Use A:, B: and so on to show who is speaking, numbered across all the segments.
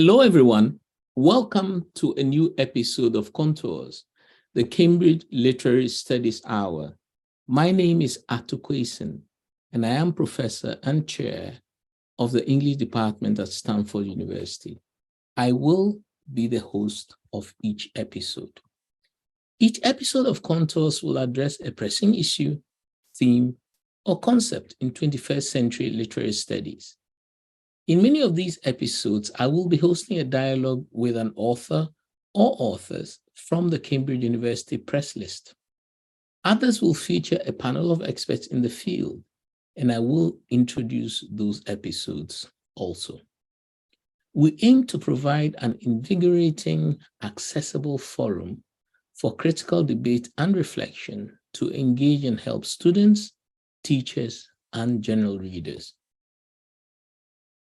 A: Hello, everyone. Welcome to a new episode of Contours, the Cambridge Literary Studies Hour. My name is Ato Quayson, and I am Professor and Chair of the English Department at Stanford University. I will be the host of each episode. Each episode of Contours will address a pressing issue, theme, or concept in 21st century literary studies. In many of these episodes, I will be hosting a dialogue with an author or authors from the Cambridge University press list. Others will feature a panel of experts in the field, and I will introduce those episodes also. We aim to provide an invigorating, accessible forum for critical debate and reflection to engage and help students, teachers, and general readers.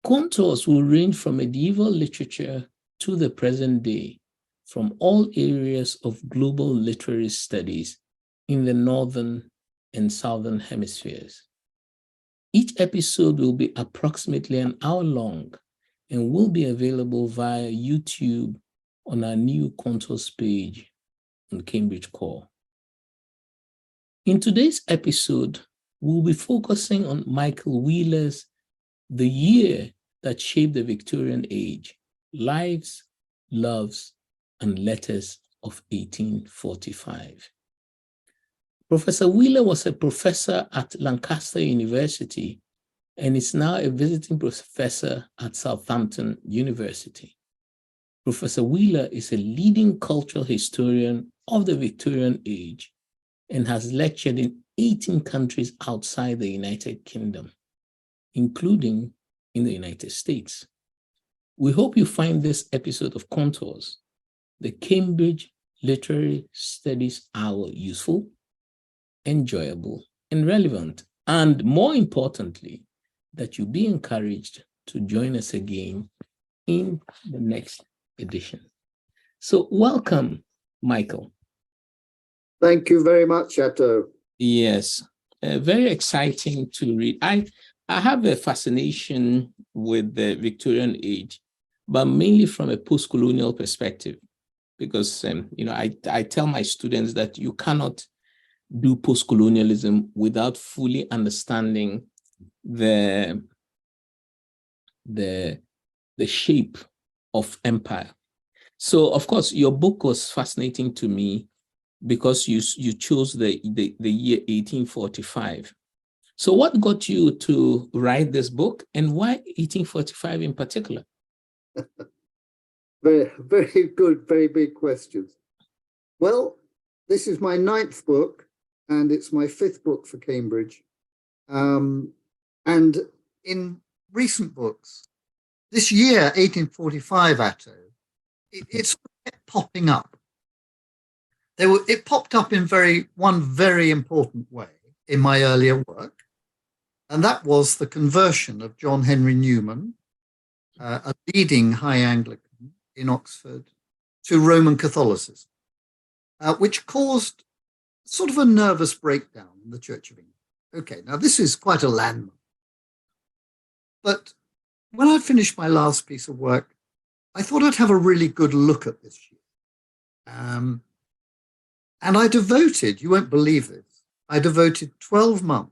A: Contours will range from medieval literature to the present day, from all areas of global literary studies in the northern and southern hemispheres. Each episode will be approximately an hour long and will be available via YouTube on our new Contours page on Cambridge Core. In today's episode, we'll be focusing on Michael Wheeler's The Year That Shaped the Victorian Age, Lives, Loves, and Letters of 1845. Professor Wheeler was a professor at Lancaster University and is now a visiting professor at Southampton University. Professor Wheeler is a leading cultural historian of the Victorian Age and has lectured in 18 countries outside the United Kingdom, including in the United States. We hope you find this episode of Contours, the Cambridge Literary Studies Hour, useful, enjoyable, and relevant, and more importantly, that you be encouraged to join us again in the next edition. So welcome, Michael.
B: Thank you very much, Ato.
A: Yes, very exciting to read. I have a fascination with the Victorian age, but mainly from a post-colonial perspective, because I tell my students that you cannot do post-colonialism without fully understanding the shape of empire. So, of course, your book was fascinating to me because you chose the year 1845. So what got you to write this book, and why 1845 in particular?
B: Very, very good, very big questions. Well, this is my 9th book, and it's my 5th book for Cambridge. And in recent books, this year, 1845, Atto, it's popping up. It popped up in one very important way in my earlier work. And that was the conversion of John Henry Newman, a leading High Anglican in Oxford, to Roman Catholicism, which caused sort of a nervous breakdown in the Church of England. Okay, now this is quite a landmark. But when I finished my last piece of work, I thought I'd have a really good look at this year. And I devoted, you won't believe this, I devoted 12 months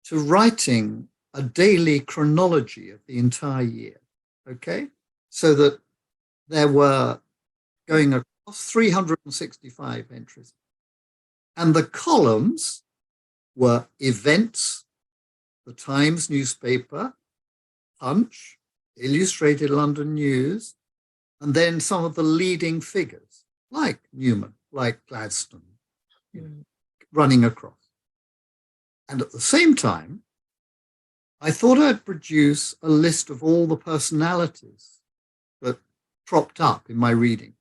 B: to writing a daily chronology of the entire year, okay? So that there were going across 365 entries. And the columns were events, the Times newspaper, Punch, Illustrated London News, and then some of the leading figures, like Newman, like Gladstone, running across. And at the same time, I thought I'd produce a list of all the personalities that cropped up in my reading.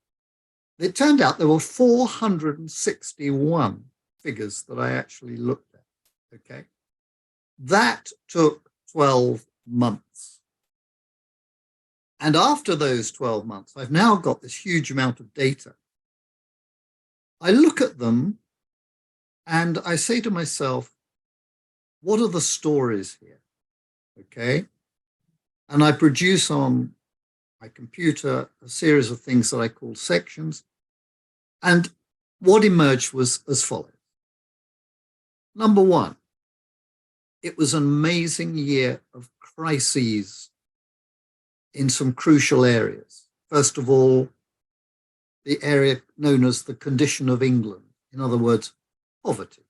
B: It turned out there were 461 figures that I actually looked at, okay? That took 12 months. And after those 12 months, I've now got this huge amount of data. I look at them and I say to myself, what are the stories here? Okay. And I produce on my computer, a series of things that I call sections. And what emerged was as follows. Number one, it was an amazing year of crises in some crucial areas. First of all, the area known as the condition of England, in other words, poverty.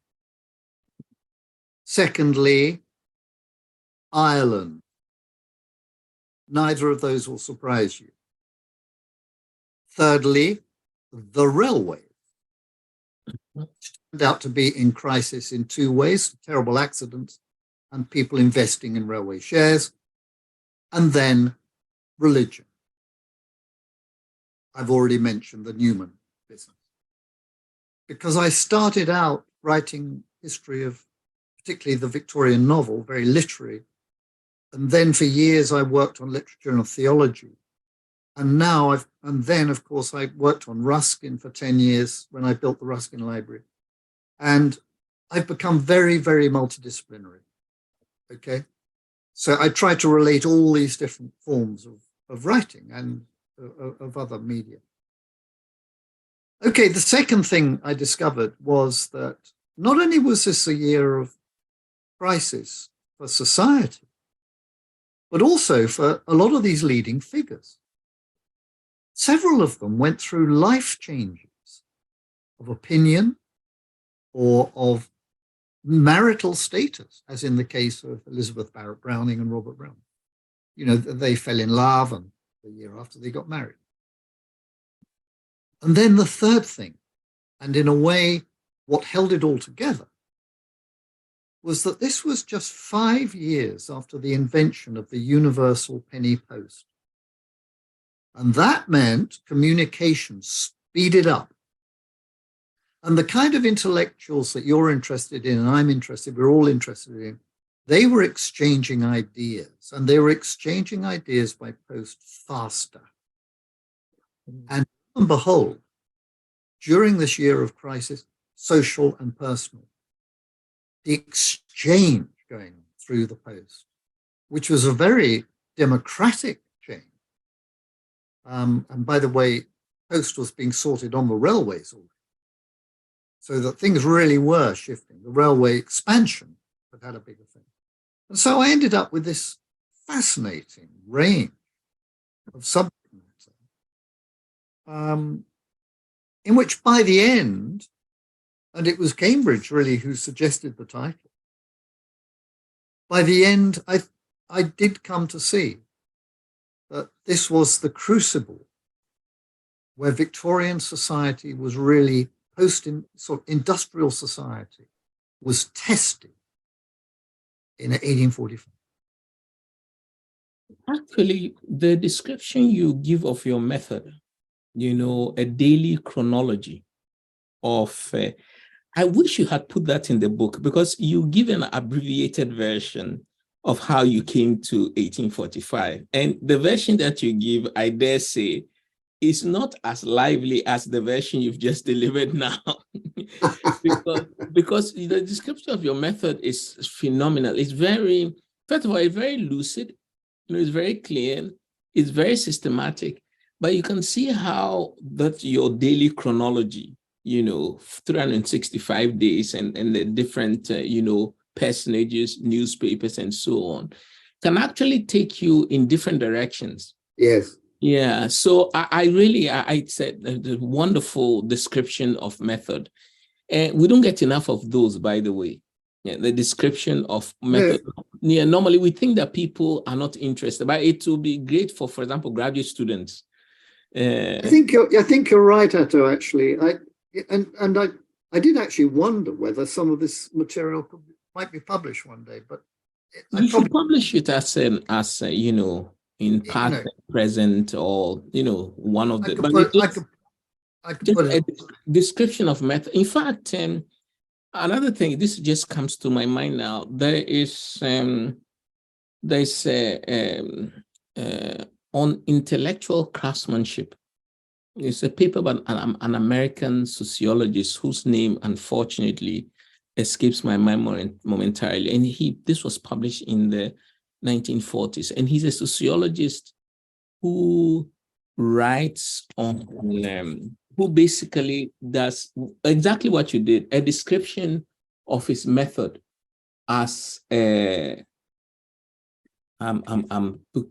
B: Secondly, Ireland. Neither of those will surprise you. Thirdly, the railway. Which turned out to be in crisis in two ways: terrible accidents and people investing in railway shares. And then religion. I've already mentioned the Newman business. Because I started out writing history of particularly the Victorian novel, very literary. And then for years I worked on literature and theology. And then of course I worked on Ruskin for 10 years when I built the Ruskin Library. And I've become very, very multidisciplinary. Okay. So I try to relate all these different forms of writing and of other media. Okay, the second thing I discovered was that not only was this a year of crisis for society, but also for a lot of these leading figures. Several of them went through life changes of opinion or of marital status, as in the case of Elizabeth Barrett Browning and Robert Browning. You know, they fell in love and the year after they got married. And then the third thing, and in a way, what held it all together, was that this was just 5 years after the invention of the universal penny post. And that meant communication speeded up. And the kind of intellectuals that you're interested in, and I'm interested, we're all interested in, they were exchanging ideas, and they were exchanging ideas by post faster. And lo and behold, during this year of crisis, social and personal, the exchange going through the post, which was a very democratic change. And by the way, post was being sorted on the railways already. So that things really were shifting. The railway expansion had a big effect. And so I ended up with this fascinating range of subject matter, in which by the end, and it was Cambridge really who suggested the title, by the end, I did come to see that this was the crucible where Victorian society was really post-industrial society was tested in 1845.
A: Actually, the description you give of your method, you know, a daily chronology of, I wish you had put that in the book, because you give an abbreviated version of how you came to 1845. And the version that you give, I dare say, is not as lively as the version you've just delivered now. because the description of your method is phenomenal. It's very, first of all, it's very lucid, you know, it's very clear, it's very systematic, but you can see how that your daily chronology, you know, 365 days and the different, you know, personages, newspapers, and so on, can actually take you in different directions.
B: Yes.
A: Yeah, so I said the wonderful description of method. And we don't get enough of those, by the way. Yeah, the description of method. Yeah, normally we think that people are not interested, but it will be great for example, graduate students.
B: I think you're right, Ato, actually. I did actually wonder whether some of this material might be published one day, but
A: you should publish it as you know, in past, present, or you know, one of the.
B: I could put it.
A: A description of method. In fact, another thing, this just comes to my mind now. There's on intellectual craftsmanship. It's a paper by an American sociologist whose name, unfortunately, escapes my memory momentarily. And this was published in the 1940s. And he's a sociologist who writes on, who basically does exactly what you did, a description of his method as I'm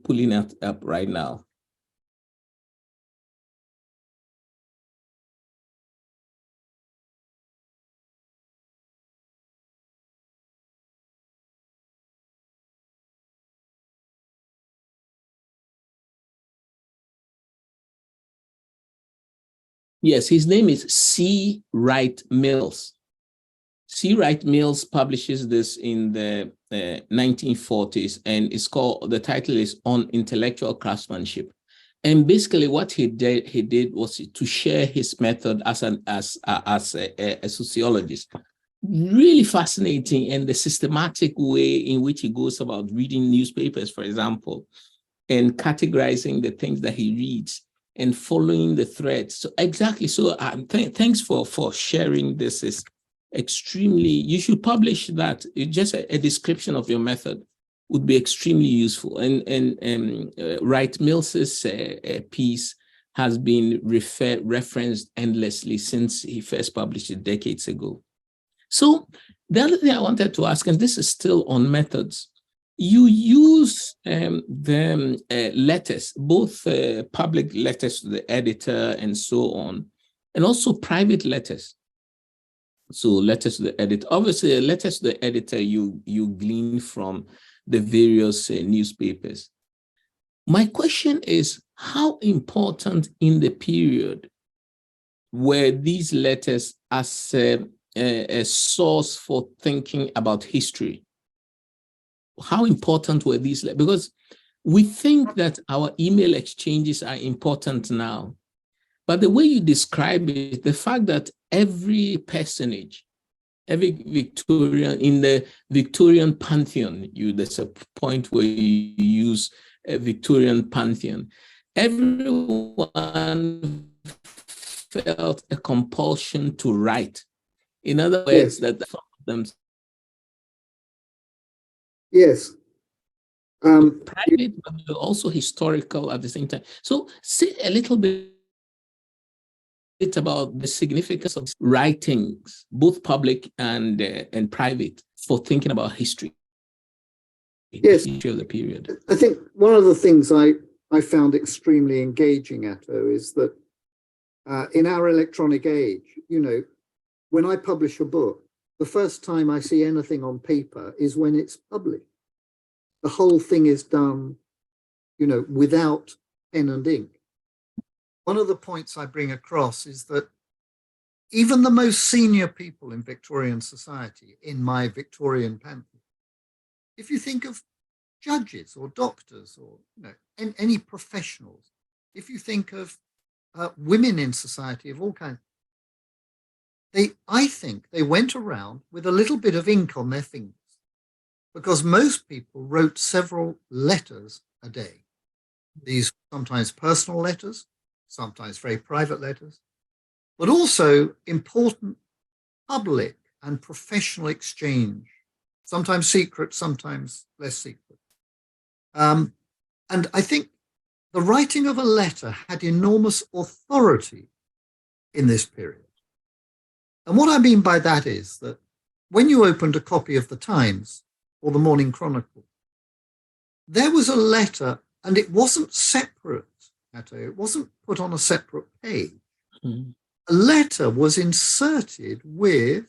A: pulling it up right now. Yes, his name is C. Wright Mills. C. Wright Mills publishes this in the 1940s, and it's called, the title is On Intellectual Craftsmanship. And basically what he did was to share his method as a sociologist. Really fascinating, and the systematic way in which he goes about reading newspapers, for example, and categorizing the things that he reads and following the threads. So exactly. So thanks for sharing this. Is extremely, you should publish that. Just a description of your method would be extremely useful. And Wright Mills's piece has been referenced endlessly since he first published it decades ago. So the other thing I wanted to ask, and this is still on methods, you use the letters, both public letters to the editor and so on, and also private letters. So letters to the editor. Obviously, letters to the editor you glean from the various newspapers. My question is, how important in the period were these letters as a source for thinking about history? How important were these? Because we think that our email exchanges are important now, but the way you describe it, the fact that every personage, every Victorian, in the Victorian pantheon, there's a point where you use a Victorian pantheon, everyone felt a compulsion to write. In other words,
B: Yes.
A: that some of them.
B: Yes.
A: Private, but also historical at the same time. So say a little bit about the significance of writings, both public and private, for thinking about history.
B: Yes.
A: The history of the period.
B: I think one of the things I found extremely engaging, Atto, is that in our electronic age, when I publish a book, the first time I see anything on paper is when it's published. The whole thing is done, without pen and ink. One of the points I bring across is that even the most senior people in Victorian society, in my Victorian pamphlet, if you think of judges or doctors or any professionals, if you think of women in society of all kinds, I think they went around with a little bit of ink on their fingers, because most people wrote several letters a day. These sometimes personal letters, sometimes very private letters, but also important public and professional exchange, sometimes secret, sometimes less secret. And I think the writing of a letter had enormous authority in this period. And what I mean by that is that when you opened a copy of the Times or the Morning Chronicle, there was a letter, and it wasn't separate, it wasn't put on a separate page. Mm-hmm. A letter was inserted with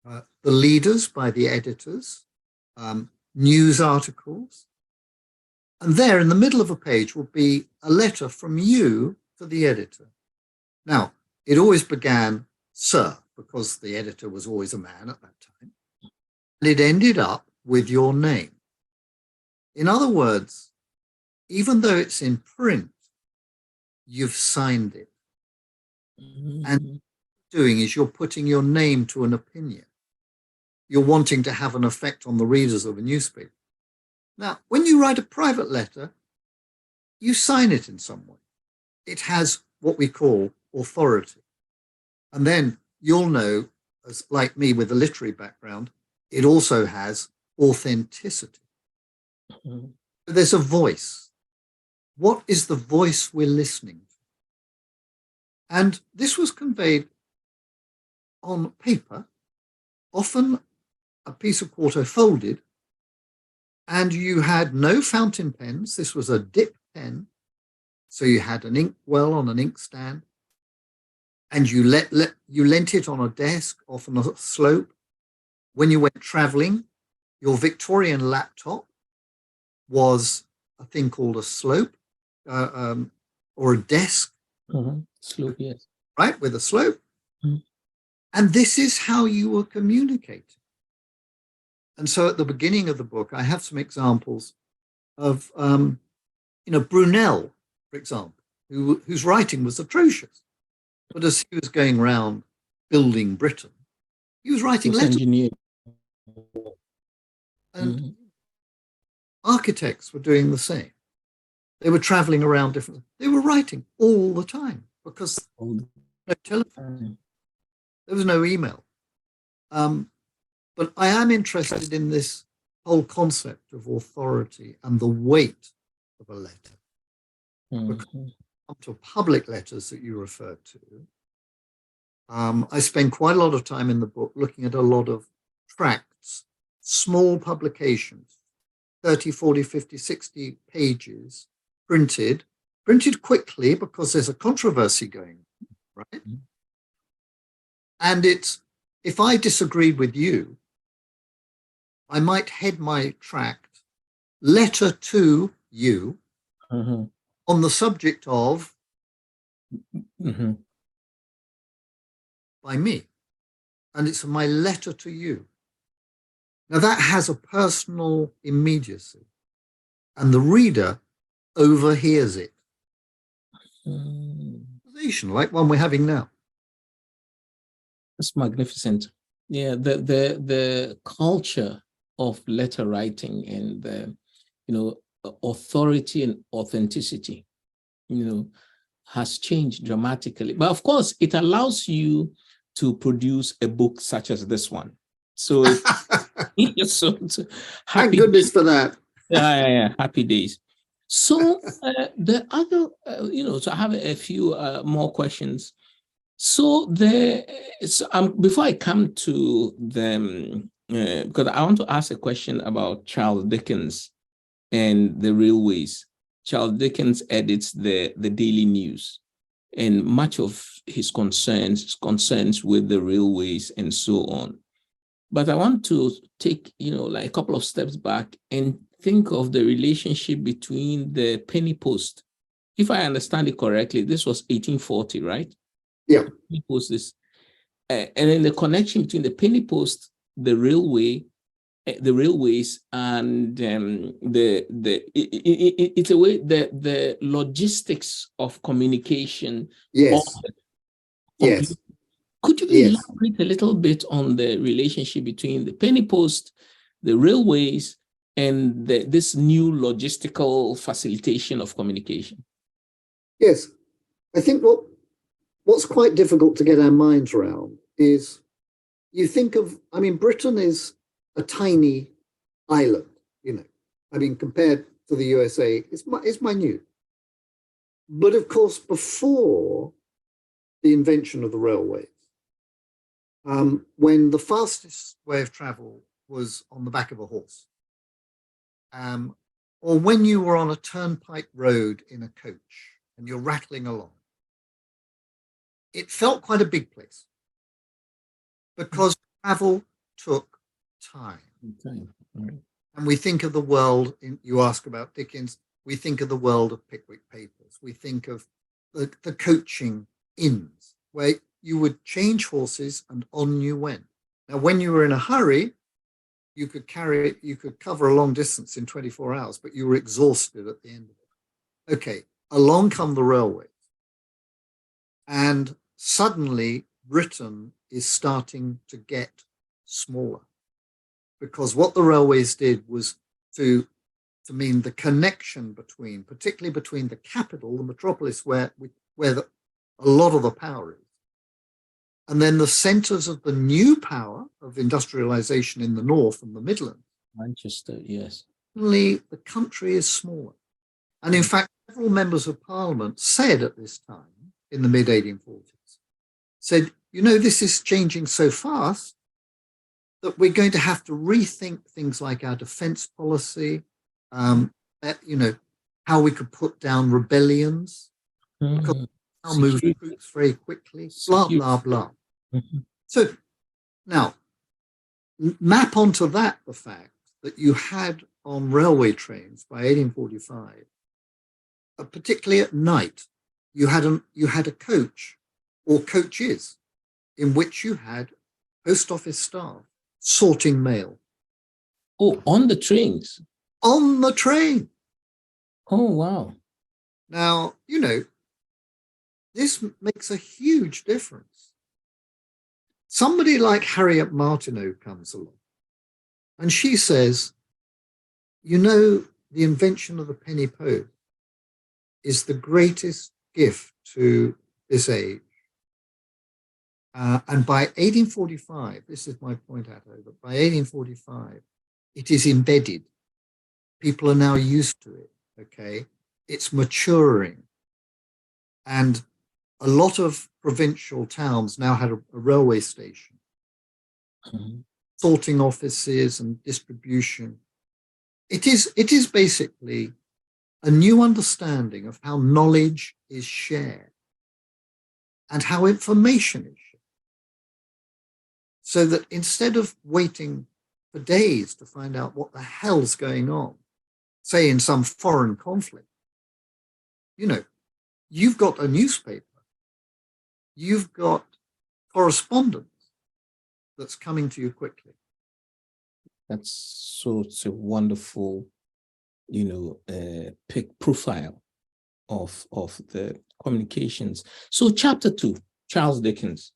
B: the leaders by the editors, news articles, and there in the middle of a page would be a letter from you to the editor. Now, it always began, Sir, because the editor was always a man at that time, and it ended up with your name. In other words, even though it's in print, you've signed it. Mm-hmm. And what you're doing is you're putting your name to an opinion. You're wanting to have an effect on the readers of a newspaper. Now, when you write a private letter, you sign it in some way. It has what we call authority. And then you'll know, as like me with a literary background, it also has authenticity. Mm-hmm. There's a voice. what is the voice we're listening to? And this was conveyed on paper, often a piece of quarto folded, and you had no fountain pens. This was a dip pen. So you had an ink well on an inkstand, and you lent it on a desk, often a slope. When you went traveling, your Victorian laptop was a thing called a slope, or a desk.
A: Slope, yes.
B: Right, with a slope. And this is how you were communicating. And so at the beginning of the book, I have some examples of, Brunel, for example, whose writing was atrocious. But as he was going around building Britain, he was writing letters. And architects were doing the same. They were traveling around different. They were writing all the time because no telephone, there was no email. But I am interested in this whole concept of authority and the weight of a letter. Because up to public letters that you referred to, I spend quite a lot of time in the book looking at a lot of tracts, small publications, 30, 40, 50, 60 pages, printed quickly because there's a controversy going on, right? And if I disagreed with you, I might head my tract, letter to you, on the subject of, by me. And it's my letter to you. Now that has a personal immediacy, and the reader overhears it. Like one we're having now.
A: That's magnificent. Yeah, the culture of letter writing and the, authority and authenticity, has changed dramatically. But of course, it allows you to produce a book such as this one. So,
B: thank goodness for that.
A: Yeah, happy days. So the other, so I have a few more questions. So before I come to them, because I want to ask a question about Charles Dickens and the railways. Charles Dickens edits the Daily News, and much of his concerns with the railways and so on. But I want to take, like a couple of steps back and think of the relationship between the penny post. If I understand it correctly, this was 1840, right?
B: Yeah.
A: Penny post is, and then the connection between the penny post, the railways, and it's a way the logistics of communication.
B: Yes. Yes.
A: Could you elaborate a little bit on the relationship between the penny post, the railways, and this new logistical facilitation of communication?
B: Yes. I think what's quite difficult to get our minds around is you think of, Britain is a tiny island, compared to the USA, it's minute. But of course, before the invention of the railways, when the fastest way of travel was on the back of a horse, or when you were on a turnpike road in a coach and you're rattling along, it felt quite a big place because travel took time.
A: Right.
B: And we think of the world, you ask about Dickens, we think of the world of Pickwick Papers. We think of the coaching inns where you would change horses and on you went. Now, when you were in a hurry, you could cover a long distance in 24 hours, but you were exhausted at the end of it. Okay, along come the railways. And suddenly Britain is starting to get smaller, because what the railways did was to mean the connection particularly between the capital, the metropolis, where a lot of the power is, and then the centres of the new power of industrialization in the north and the Midlands.
A: Manchester, yes.
B: Suddenly, the country is smaller. And in fact, several members of parliament said at this time, in the mid-1840s, said, you know, this is changing so fast that we're going to have to rethink things like our defense policy, you know, how we could put down rebellions, because we now move troops very quickly, blah, blah, blah. So now, map onto that the fact that you had on railway trains by 1845, particularly at night, you had a coach or coaches in which you had post office staff sorting mail.
A: Oh, on the trains?
B: On the train.
A: Oh, wow.
B: Now, you know, this makes a huge difference. Somebody like Harriet Martineau comes along and she says, you know, the invention of the penny post is the greatest gift to this age. And by 1845, this is my point, Ato, but by 1845, it is embedded. People are now used to it, okay? It's maturing. And a lot of provincial towns now had a railway station, sorting offices and distribution. It is basically a new understanding of how knowledge is shared and how information is shared. So that instead of waiting for days to find out what the hell's going on, say in some foreign conflict, you know, you've got a newspaper, you've got correspondence that's coming to you quickly.
A: That's it's a wonderful, you know, profile of the communications. So chapter 2, Charles Dickens.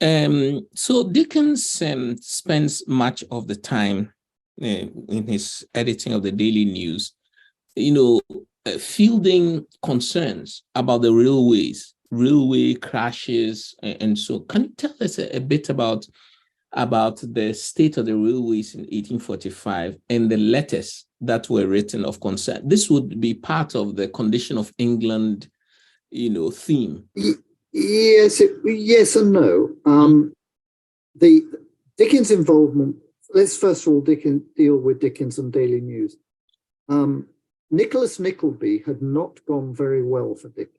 A: So Dickens spends much of the time in his editing of the Daily News, you know, fielding concerns about the railway crashes, and so. Can you tell us a bit about the state of the railways in 1845 and the letters that were written of concern? This would be part of the condition of England, you know, theme.
B: Yes, yes and no. The Dickens' involvement. Let's first of all deal with Dickens and Daily News. Nicholas Nickleby had not gone very well for Dickens.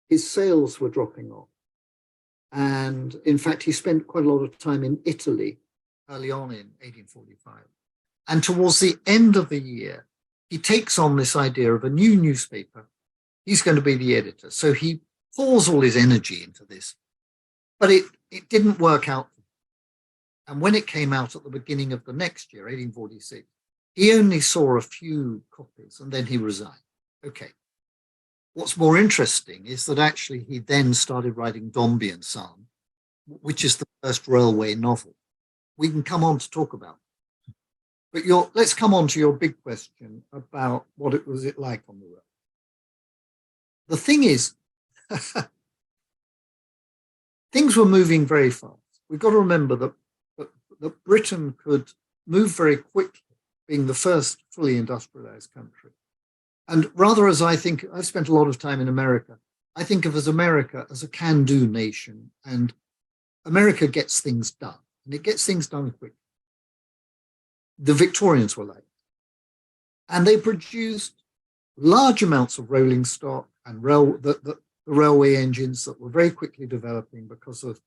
B: His sales were dropping off. And in fact, he spent quite a lot of time in Italy early on in 1845. And towards the end of the year, he takes on this idea of a new newspaper. He's going to be the editor. So he pours all his energy into this. But it didn't work out. And when it came out at the beginning of the next year, 1846, he only saw a few copies and then he resigned. Okay. What's more interesting is that actually he then started writing Dombey and Son, which is the first railway novel. We can come on to talk about it. But let's come on to your big question about what it was like on the road. The thing is, things were moving very fast. We've got to remember that Britain could move very quickly, being the first fully industrialized country. And rather, as I think, I've spent a lot of time in America, I think of America as a can-do nation, and America gets things done, and it gets things done quickly. The Victorians were like that. And they produced large amounts of rolling stock and the railway engines that were very quickly developing because of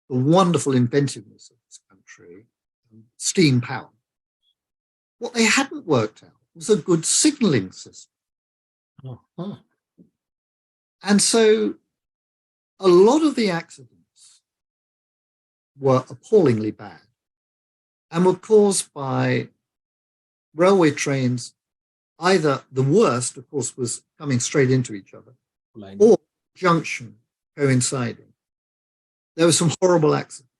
B: the wonderful inventiveness of this country, and steam power. What they hadn't worked out was a good signaling system.
A: Uh-huh.
B: And so a lot of the accidents were appallingly bad and were caused by railway trains. Either the worst, of course, was coming straight into each other, or junction coinciding. There were some horrible accidents.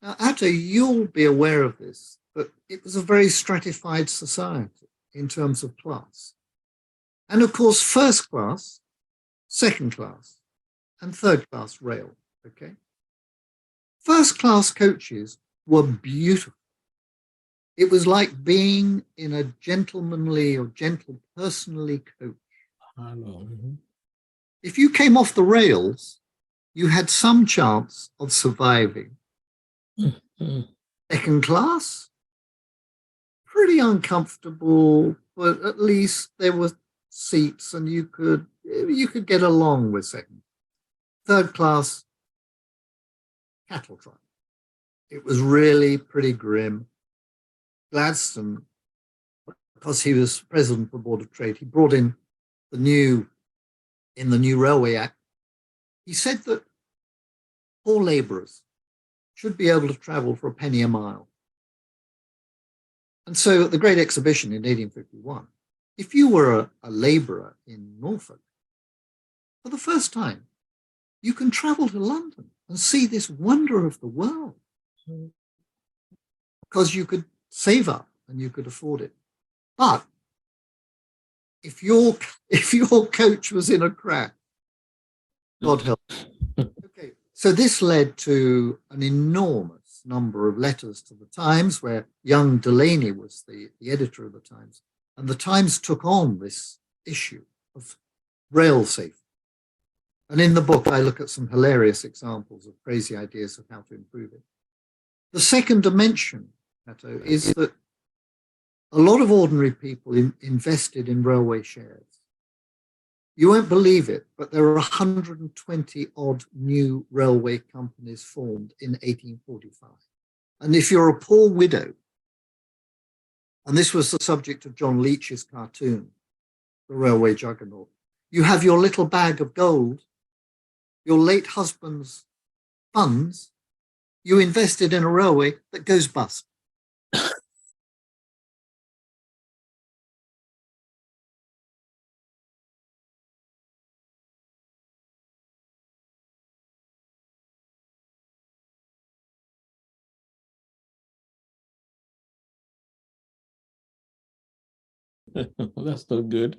B: Now, Ato, you'll be aware of this, but it was a very stratified society in terms of class. And of course, first class, second class, and third class rail, okay? First class coaches were beautiful. It was like being in a gentlemanly or gentle personally coach. If you came off the rails, you had some chance of surviving. Second class, pretty uncomfortable, but at least there were seats and you could get along with second. Third class, cattle truck. It was really pretty grim. Gladstone, because he was president of the Board of Trade, he brought in the new Railway Act. He said that poor labourers should be able to travel for a penny a mile. And so at the Great Exhibition in 1851, if you were a labourer in Norfolk, for the first time, you can travel to London and see this wonder of the world because you could save up and you could afford it. But if your coach was in a crash, God help. Okay, so this led to an enormous number of letters to the Times, where young Delaney was the editor of the Times, and the Times took on this issue of rail safety. And in the book, I look at some hilarious examples of crazy ideas of how to improve it. The second dimension, Ato, is that a lot of ordinary people invested in railway shares. You won't believe it, but there are 120 odd new railway companies formed in 1845. And if you're a poor widow, and this was the subject of John Leach's cartoon, The Railway Juggernaut, you have your little bag of gold, your late husband's funds, you invested in a railway that goes bust.
A: That's not good.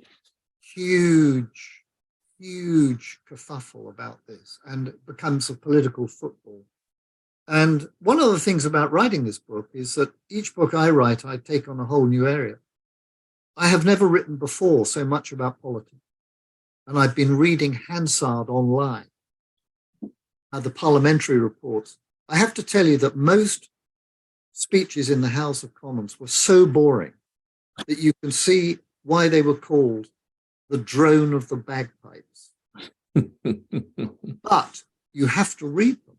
B: Huge kerfuffle about this, and it becomes a political football. And one of the things about writing this book is that each book I write, I take on a whole new area. I have never written before so much about politics, and I've been reading Hansard online, the parliamentary reports. I have to tell you that most speeches in the House of Commons were so boring that you can see why they were called the drone of the bagpipes. But you have to read them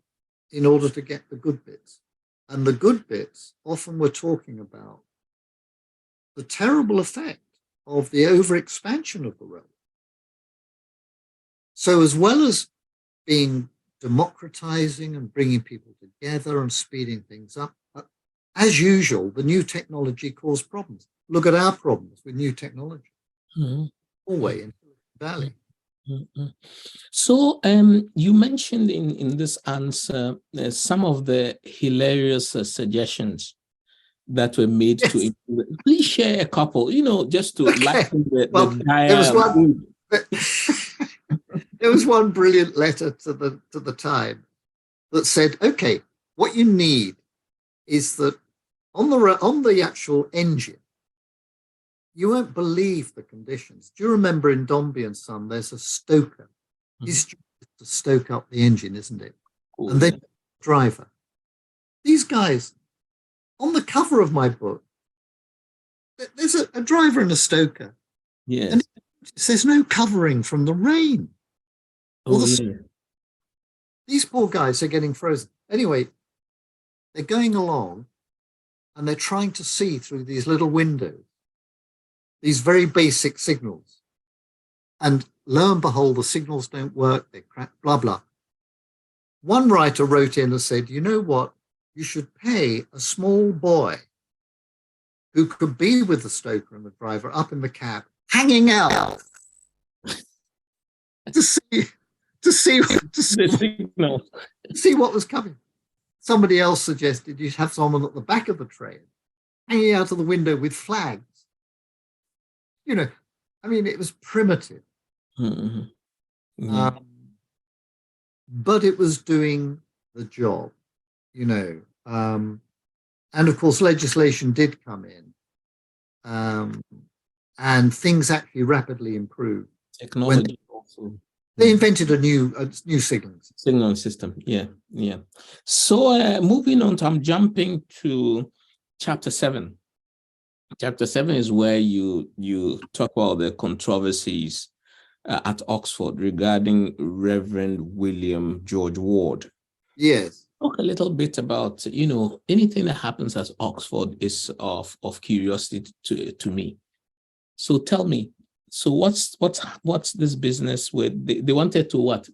B: in order to get the good bits. And the good bits often were talking about the terrible effect of the overexpansion of the railway. So as well as being democratizing and bringing people together and speeding things up, as usual, the new technology caused problems. Look at our problems with new technology. Always in Valley.
A: So you mentioned in this answer some of the hilarious suggestions that were made to improve it. Please share a couple, just to lighten the
B: there was one brilliant letter to the Times that said, okay, what you need is that on the actual engine, you won't believe the conditions. Do you remember in Dombey and Son, there's a stoker. His job is to stoke up the engine, isn't it? Cool. And then the driver. These guys, on the cover of my book, there's a driver and a stoker.
A: Yes.
B: And there's no covering from the rain. These poor guys are getting frozen. Anyway, they're going along and they're trying to see through these little windows, these very basic signals. And lo and behold, the signals don't work, they crack, blah, blah. One writer wrote in and said, you know what? You should pay a small boy who could be with the stoker and the driver up in the cab, hanging out to see what was coming. Somebody else suggested you'd have someone at the back of the train hanging out of the window with flags. It was primitive. But it was doing the job, And of course, legislation did come in, and things actually rapidly improved.
A: Technology also.
B: They invented a new signaling
A: system. Yeah, yeah. So moving on, I'm jumping to chapter 7. Chapter 7 is where you talk about the controversies at Oxford regarding Reverend William George Ward.
B: Yes.
A: Talk a little bit about, anything that happens at Oxford is of curiosity to me. So tell me, so what's this business with, they wanted to what?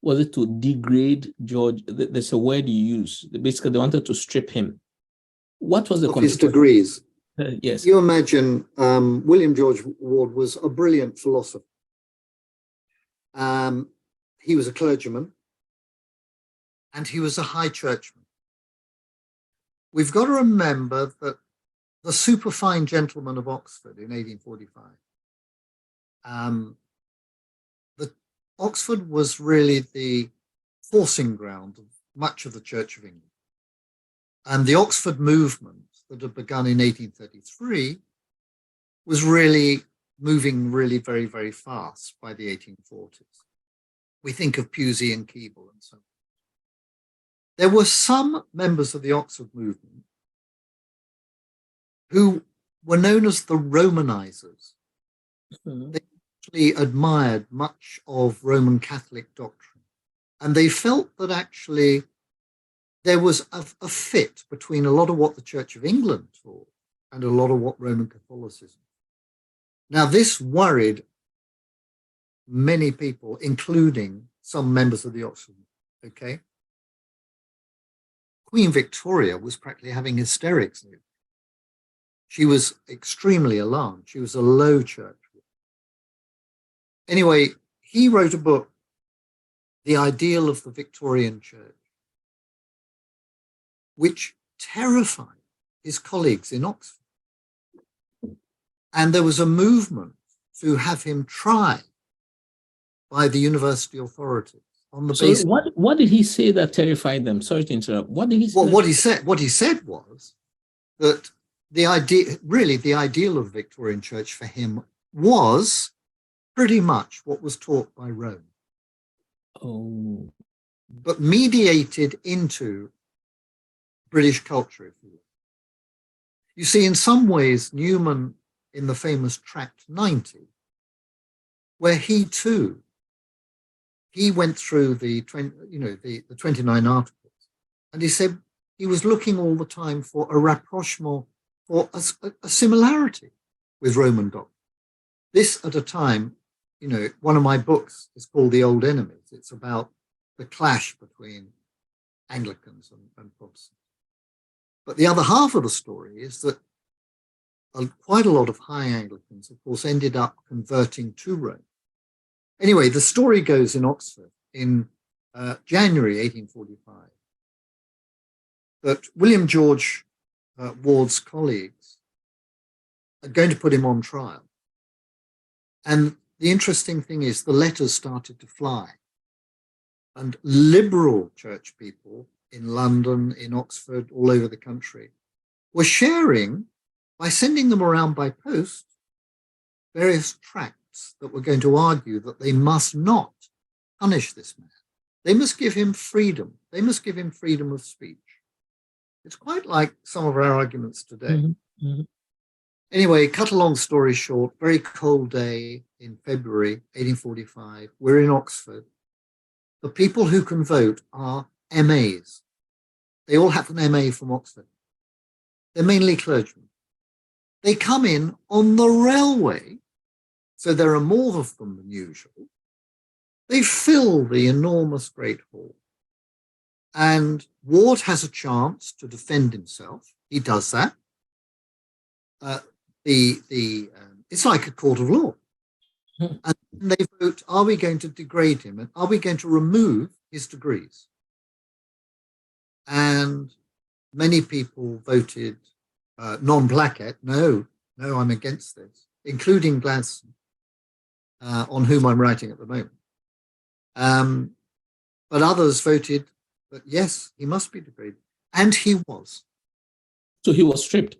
A: Was it to degrade George? There's a word you use. Basically, they wanted to strip him. What was the
B: of his degrees?
A: Yes.
B: You imagine William George Ward was a brilliant philosopher. He was a clergyman, and he was a high churchman. We've got to remember that the superfine gentlemen of Oxford in 1845, Oxford was really the forcing ground of much of the Church of England. And the Oxford movement that had begun in 1833 was really moving very, very fast by the 1840s. We think of Pusey and Keble and so on. There were some members of the Oxford movement who were known as the Romanizers. Mm-hmm. They actually admired much of Roman Catholic doctrine, and they felt that actually there was a fit between a lot of what the Church of England taught and a lot of what Roman Catholicism. Now, this worried many people, including some members of the Oxford. Okay, Queen Victoria was practically having hysterics. She was extremely alarmed. She was a low church. Anyway, he wrote a book, The Ideal of the Victorian Church, which terrified his colleagues in Oxford. And there was a movement to have him tried by the university authorities on the basis.
A: What did he say that terrified them? Sorry to interrupt. What did he say?
B: Well, what he said was that the ideal of the Victorian Church for him was pretty much what was taught by Rome.
A: Oh.
B: But mediated into British culture, if you will. You see, in some ways, Newman, in the famous Tract 90, where he went through the 29 articles, and he said he was looking all the time for a rapprochement, for a similarity with Roman doctrine. This at a time, one of my books is called The Old Enemies. It's about the clash between Anglicans and Protestants. But the other half of the story is that quite a lot of high Anglicans, of course, ended up converting to Rome. Anyway, the story goes in Oxford in January 1845 that William George Ward's colleagues are going to put him on trial. And the interesting thing is the letters started to fly. And liberal church people in London, in Oxford, all over the country, were sharing, by sending them around by post, various tracts that were going to argue that they must not punish this man. They must give him freedom. They must give him freedom of speech. It's quite like some of our arguments today. Mm-hmm. Mm-hmm. Anyway, cut a long story short, very cold day in February 1845. We're in Oxford. The people who can vote are MAs. They all have an MA from Oxford. They're mainly clergymen. They come in on the railway, so there are more of them than usual. They fill the enormous Great Hall. And Ward has a chance to defend himself. He does that. It's like a court of law. And they vote, are we going to degrade him? And are we going to remove his degrees? And many people voted non-plaquet. No, I'm against this, including Gladstone, on whom I'm writing at the moment. But others voted that, yes, he must be degraded. And he was.
A: So he was stripped.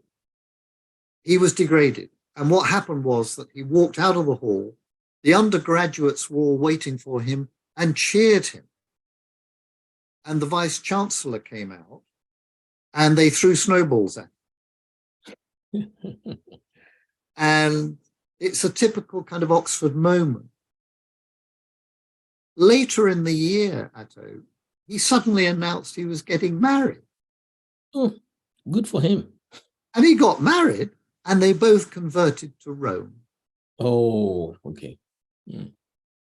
B: He was degraded. And what happened was that he walked out of the hall. The undergraduates were all waiting for him and cheered him. And the vice chancellor came out and they threw snowballs at him. And it's a typical kind of Oxford moment. Later in the year, Atto, he suddenly announced he was getting married.
A: Oh, good for him.
B: And he got married and they both converted to Rome.
A: Oh, okay.
B: And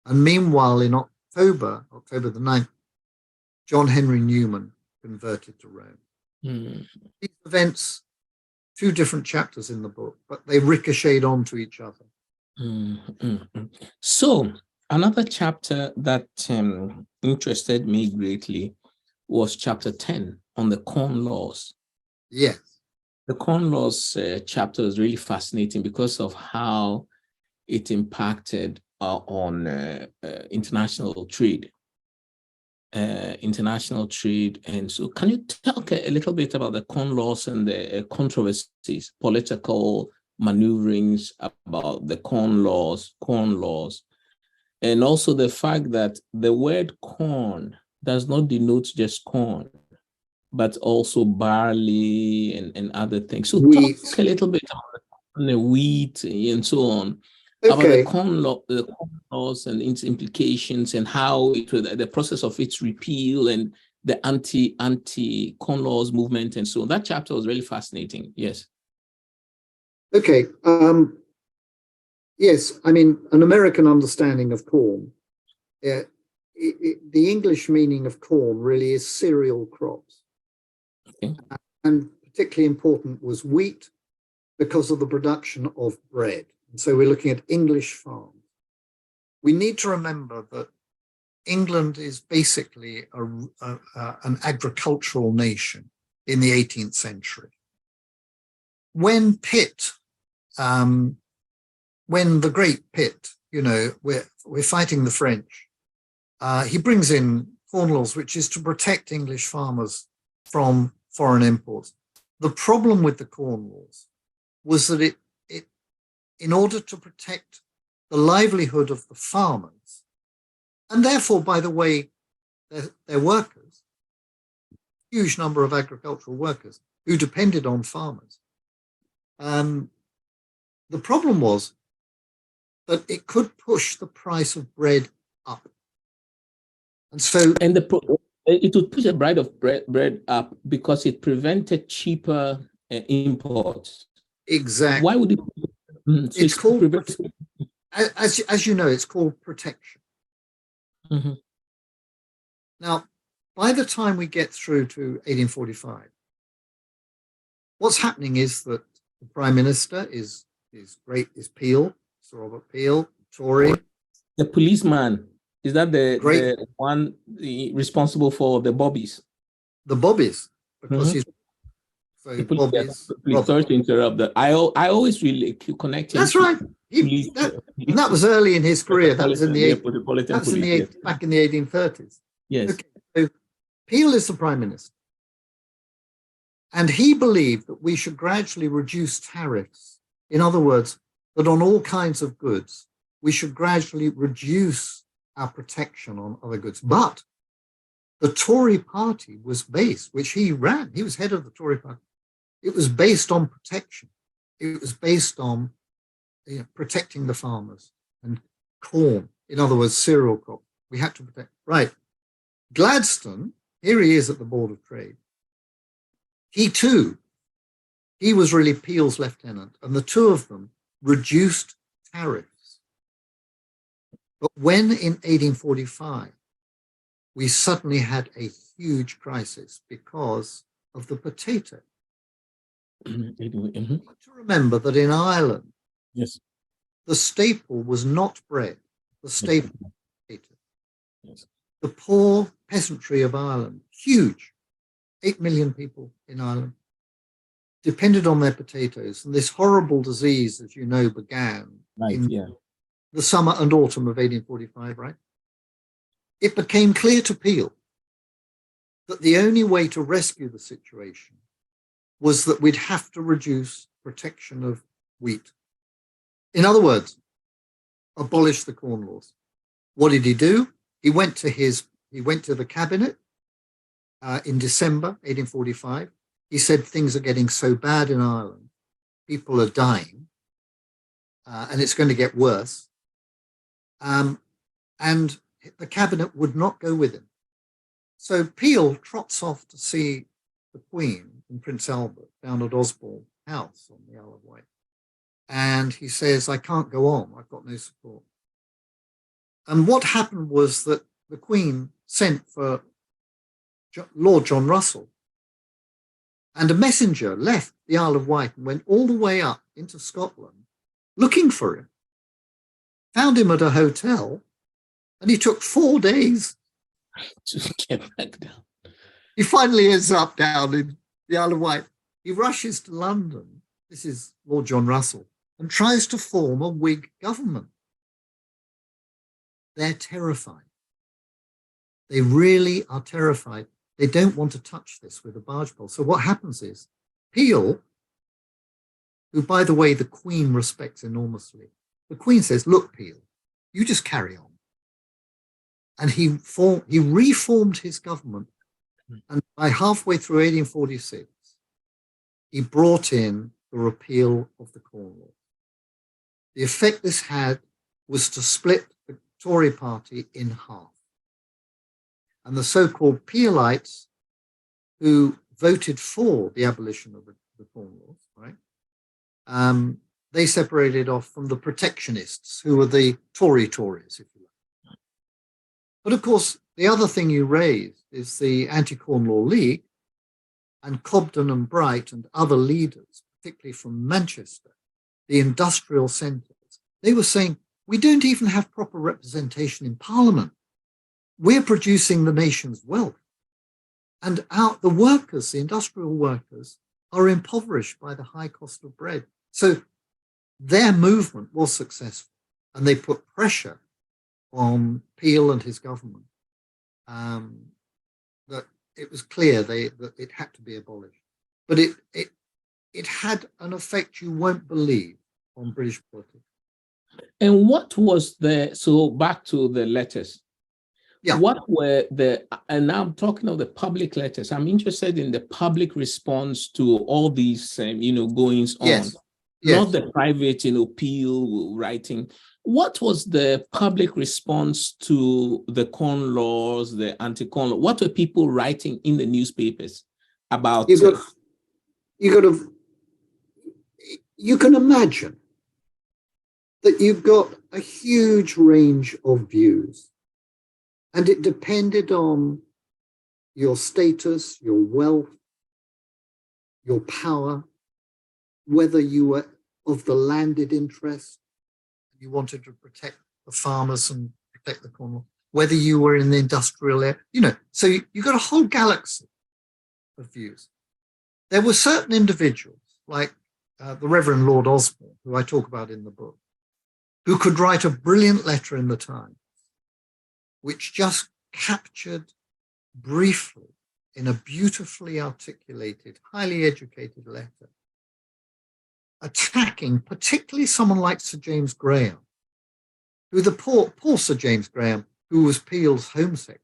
B: meanwhile, in October the 9th, John Henry Newman converted to Rome. These events, two different chapters in the book, but they ricocheted onto each other.
A: So another chapter that interested me greatly was chapter 10 on the Corn Laws.
B: Yes.
A: The Corn Laws chapter is really fascinating because of how it impacted on international trade. And so can you talk a little bit about the Corn Laws and the controversies, political maneuverings about the Corn Laws, and also the fact that the word corn does not denote just corn, but also barley and other things. So
B: Wheat.
A: Talk a little bit about the wheat and so on.
B: Okay.
A: About the corn laws and its implications and how the process of its repeal and the anti-corn laws movement and so on. That chapter was really fascinating. Yes.
B: Okay. Yes, I mean, an American understanding of corn, the English meaning of corn really is cereal crops.
A: Okay.
B: And particularly important was wheat because of the production of bread. And so we're looking at English farms. We need to remember that England is basically an agricultural nation in the 18th century. When the Great Pitt, we're fighting the French, he brings in Corn Laws, which is to protect English farmers from foreign imports. The problem with the Corn Laws was that it in order to protect the livelihood of the farmers, and therefore, by the way, their workers, huge number of agricultural workers who depended on farmers. The problem was that it could push the price of bread up. And so...
A: And it would push the price of bread up because it prevented cheaper imports.
B: Exactly.
A: Why would it... So
B: it's called, as you know, it's called protection.
A: Mm-hmm.
B: Now, by the time we get through to 1845, what's happening is that the Prime Minister is Peel, Sir Robert Peel, Tory.
A: The policeman, is that the one responsible for the bobbies?
B: The bobbies, because he's... So
A: Bobbies, please, sorry to interrupt that. I always really connect him.
B: That's right. That was early in his career. That was in the back in the 1830s.
A: Yes.
B: Okay, so Peel is the Prime Minister. And he believed that we should gradually reduce tariffs. In other words, that on all kinds of goods, we should gradually reduce our protection on other goods. But the Tory party was based, which he ran, he was head of the Tory party. It was based on protection. It was based on protecting the farmers and corn. In other words, cereal crop. We had to protect. Right. Gladstone, here he is at the Board of Trade. He was really Peel's lieutenant, and the two of them reduced tariffs. But when in 1845, we suddenly had a huge crisis because of the potato.
A: Mm-hmm.
B: To remember that in Ireland,
A: yes,
B: the staple was not bread, the staple was potato.
A: Yes.
B: The poor peasantry of Ireland, huge, 8 million people in Ireland, depended on their potatoes. And this horrible disease, as you know, began in the summer and autumn of 1845, right? It became clear to Peel that the only way to rescue the situation was that we'd have to reduce protection of wheat. In other words, abolish the Corn Laws. What did he do? He went to the cabinet in December 1845. He said things are getting so bad in Ireland, people are dying, and it's going to get worse. And the cabinet would not go with him. So Peel trots off to see the Queen and Prince Albert down at Osborne House on the Isle of Wight. And he says, I can't go on, I've got no support. And what happened was that the Queen sent for Lord John Russell, and a messenger left the Isle of Wight and went all the way up into Scotland looking for him, found him at a hotel, and he took 4 days
A: to get back down.
B: He finally ends up down in the Isle of Wight. He rushes to London, this is Lord John Russell, and tries to form a Whig government. They're terrified. They really are terrified. They don't want to touch this with a barge pole. So what happens is Peel, who, by the way, the Queen respects enormously, the Queen says, look, Peel, you just carry on. And he reformed his government. And by halfway through 1846, he brought in the repeal of the Corn Law. The effect this had was to split the Tory party in half. And the so-called Peelites, who voted for the abolition of the Corn Laws, right? They separated off from the protectionists, who were the Tories, if you like. But of course, the other thing you raised is the Anti-Corn Law League, and Cobden and Bright and other leaders, particularly from Manchester, the industrial centres. They were saying, we don't even have proper representation in Parliament. We're producing the nation's wealth. And the workers, the industrial workers, are impoverished by the high cost of bread. So their movement was successful, and they put pressure on Peel and his government that it was clear that it had to be abolished. But it had an effect you won't believe on British politics.
A: And what was so back to the letters.
B: Yeah.
A: What were and now I'm talking of the public letters. I'm interested in the public response to all these, goings on.
B: Yes.
A: Not the private, Peel writing. What was the public response to the Corn Laws, the anti-Corn Law? What were people writing in the newspapers about?
B: You can imagine that you've got a huge range of views, and it depended on your status, your wealth, your power, whether you were of the landed interest, you wanted to protect the farmers and protect the Corn Law, whether you were in the industrial area, so you got a whole galaxy of views. There were certain individuals, like the Reverend Lord Osborne, who I talk about in the book, who could write a brilliant letter in the Times, which just captured briefly, in a beautifully articulated, highly educated letter, attacking particularly someone like Sir James Graham, who the poor Sir James Graham, who was Peel's Home Secretary,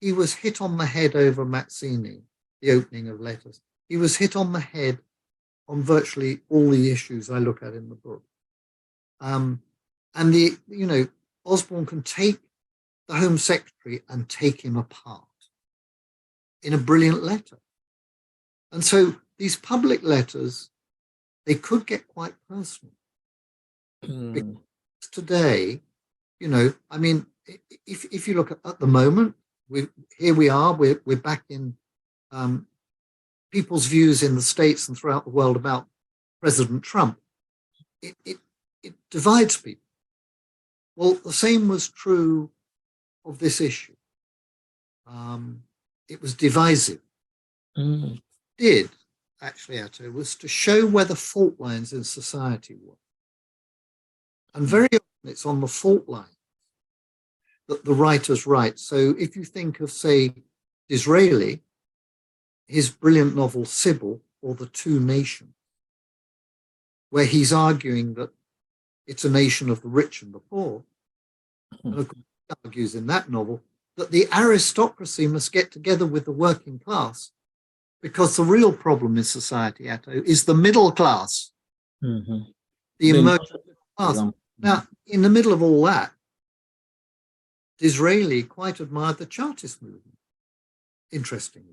B: he was hit on the head over Mazzini, the opening of letters. He was hit on the head on virtually all the issues I look at in the book. And Osborne can take the Home Secretary and take him apart in a brilliant letter. And so these public letters, they could get quite personal. Because today, if you look at the moment, we're back in people's views in the States and throughout the world about President Trump. It divides people. Well, the same was true of this issue. It was divisive. Did actually, Ato, was to show where the fault lines in society were. And very often it's on the fault line that the writers write. So if you think of, say, Disraeli, his brilliant novel Sybil, or The Two Nations, where he's arguing that it's a nation of the rich and the poor. And of course, he argues in that novel that the aristocracy must get together with the working class, because the real problem in society, Atto, is the middle class, the emergent class. Now, in the middle of all that, Disraeli quite admired the Chartist movement, interestingly.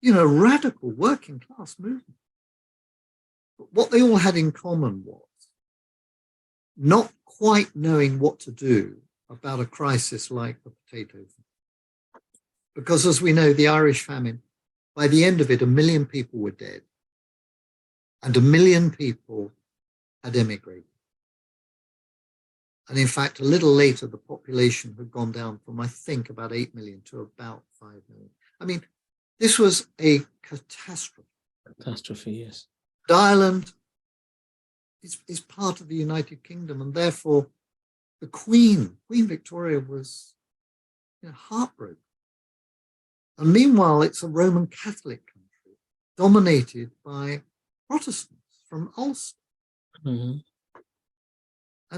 B: Radical working class movement. But what they all had in common was not quite knowing what to do about a crisis like the potato famine. Because as we know, the Irish famine, by the end of it, 1 million people were dead, and 1 million people had emigrated. And in fact, a little later, the population had gone down from, I think, about 8 million to about 5 million. I mean, this was a catastrophe.
A: Catastrophe, yes.
B: Ireland is part of the United Kingdom, and therefore the Queen Victoria, was heartbroken. And meanwhile, it's a Roman Catholic country dominated by Protestants from Ulster. And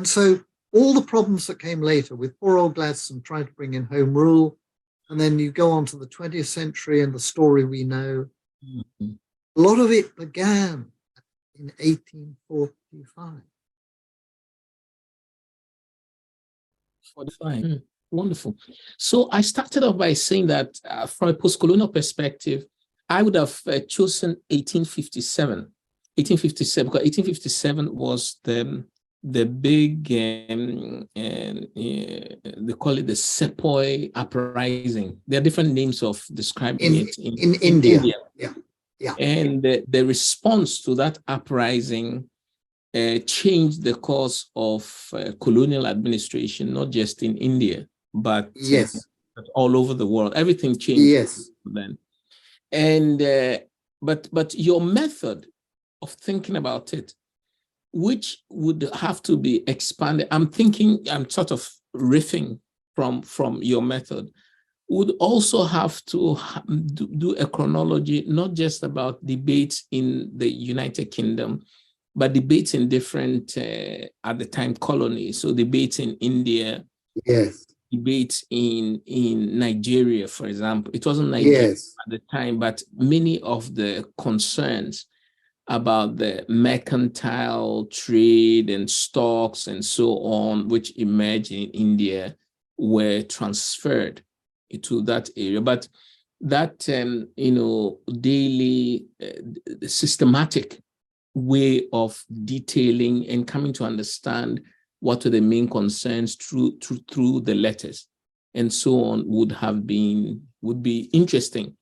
B: so all the problems that came later with poor old Gladstone trying to bring in Home Rule, and then you go on to the 20th century and the story we know, a lot of it began in 1845.
A: 45. Wonderful. So I started off by saying that from a post-colonial perspective, I would have chosen 1857. 1857, because 1857 was the big, they call it the Sepoy uprising. There are different names of describing it
B: in India. Yeah.
A: And the response to that uprising changed the course of colonial administration, not just in India, but all over the world. Everything changed then. And but your method of thinking about it, which would have to be expanded, I'm sort of riffing from your method, would also have to do a chronology, not just about debates in the United Kingdom, but debates in different, at the time, colonies. So debates in India, debates in Nigeria, for example. It wasn't Nigeria at the time, but many of the concerns about the mercantile trade and stocks and so on, which emerged in India, were transferred into that area. But that, daily systematic way of detailing and coming to understand what are the main concerns through the letters and so on would be interesting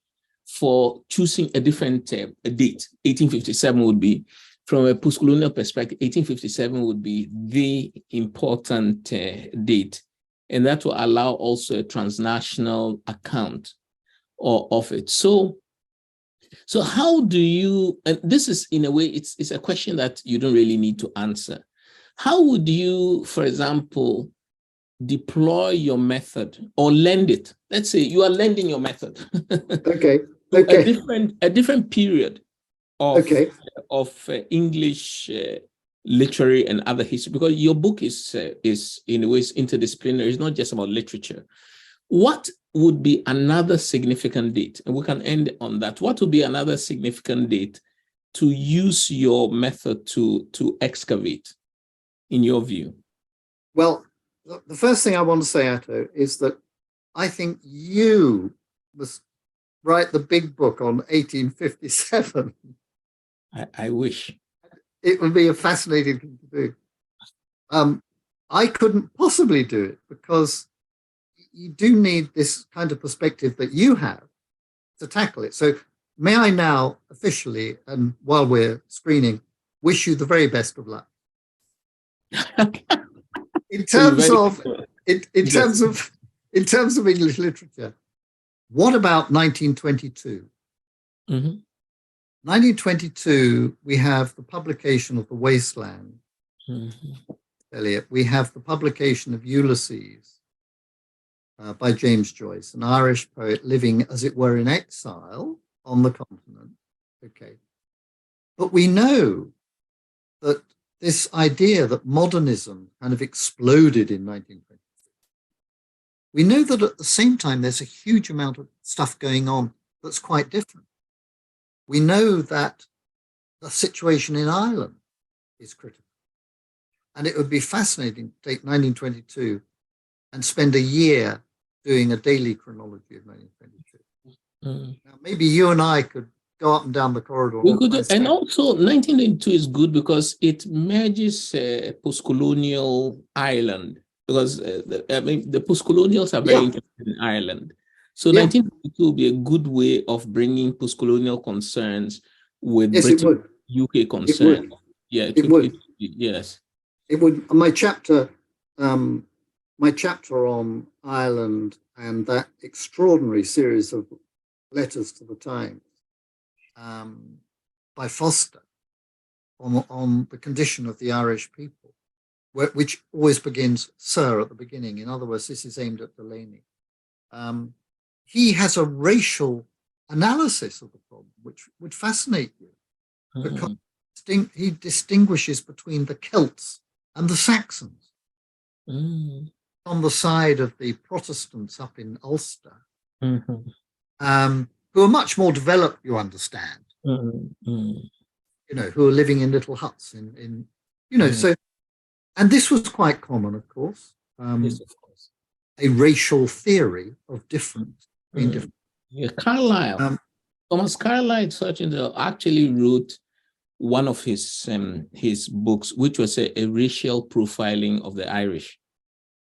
A: for choosing a different date. 1857 would be, from a post-colonial perspective, 1857 would be the important date. And that will allow also a transnational account of it. So how do you, and this is in a way, it's a question that you don't really need to answer. How would you, for example, deploy your method or lend it? Let's say you are lending your method. A different period of English literary and other history, because your book is in a way interdisciplinary. It's not just about literature. What would be another significant date? And we can end on that. What would be another significant date to use your method to excavate, in your view?
B: Well, the first thing I want to say, Atto, is that I think you must write the big book on 1857.
A: I wish.
B: It would be a fascinating thing to do. I couldn't possibly do it, because you do need this kind of perspective that you have to tackle it. So may I now officially, and while we're screening, wish you the very best of luck. In terms of English literature, what about 1922? 1922, we have the publication of The Wasteland, Eliot. We have the publication of Ulysses by James Joyce, an Irish poet living, as it were, in exile on the continent. Okay. But we know that this idea that modernism kind of exploded in 1923. We know that at the same time, there's a huge amount of stuff going on that's quite different. We know that the situation in Ireland is critical. And it would be fascinating to take 1922 and spend a year doing a daily chronology of 1922. Now, maybe you and I could go up and down the corridor.
A: We could, and also 1992 is good because it merges post-colonial Ireland, because the post-colonials are very interested in Ireland. So 1992 will be a good way of bringing post-colonial concerns with British UK concerns. It would. Yes.
B: It would. My chapter on Ireland and that extraordinary series of letters to the Times by Foster on the condition of the Irish people, which always begins "Sir" at the beginning. In other words, this is aimed at Delaney. He has a racial analysis of the problem, which would fascinate you, because he distinguishes between the Celts and the Saxons. On the side of the Protestants up in Ulster, who are much more developed, you understand, you know, who are living in little huts in you know, so, and this was quite common, of course.
A: Yes, of course.
B: A racial theory of difference.
A: Yeah, Carlyle, Thomas Carlyle actually wrote one of his books, which was a racial profiling of the Irish.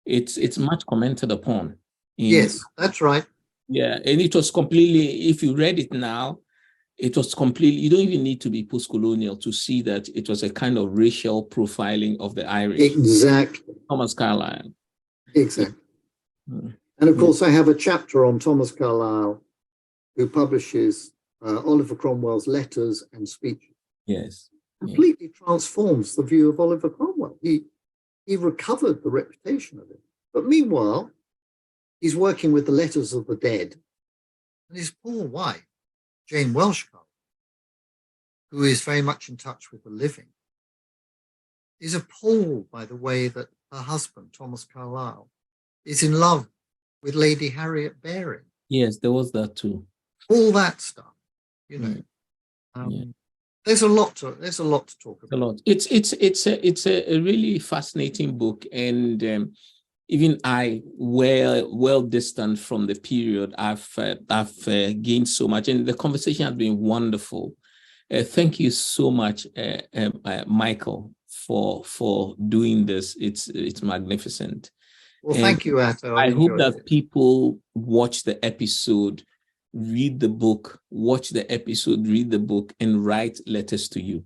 A: It's much commented upon.
B: Yes, that's right.
A: Yeah, and it was completely, if you read it now, it was completely, you don't even need to be post-colonial to see that it was a kind of racial profiling of the Irish.
B: Exactly.
A: Thomas Carlyle.
B: Exactly. And of course, I have a chapter on Thomas Carlyle, who publishes Oliver Cromwell's letters and speeches.
A: Yes.
B: Completely transforms the view of Oliver Cromwell. He recovered the reputation of it. But meanwhile, he's working with the letters of the dead. And his poor wife, Jane Welsh Carlyle, who is very much in touch with the living, is appalled by the way that her husband, Thomas Carlyle, is in love with Lady Harriet Baring.
A: Yes, there was that too.
B: All that stuff, you know. There's a lot to talk about.
A: A lot. It's a really fascinating book, and even I, well distant from the period, I've gained so much, and the conversation has been wonderful. Thank you so much, Michael, for doing this. It's magnificent.
B: Well, thank you, Ato.
A: I hope that people watch the episode, read the book, watch the episode, read the book, and write letters to you.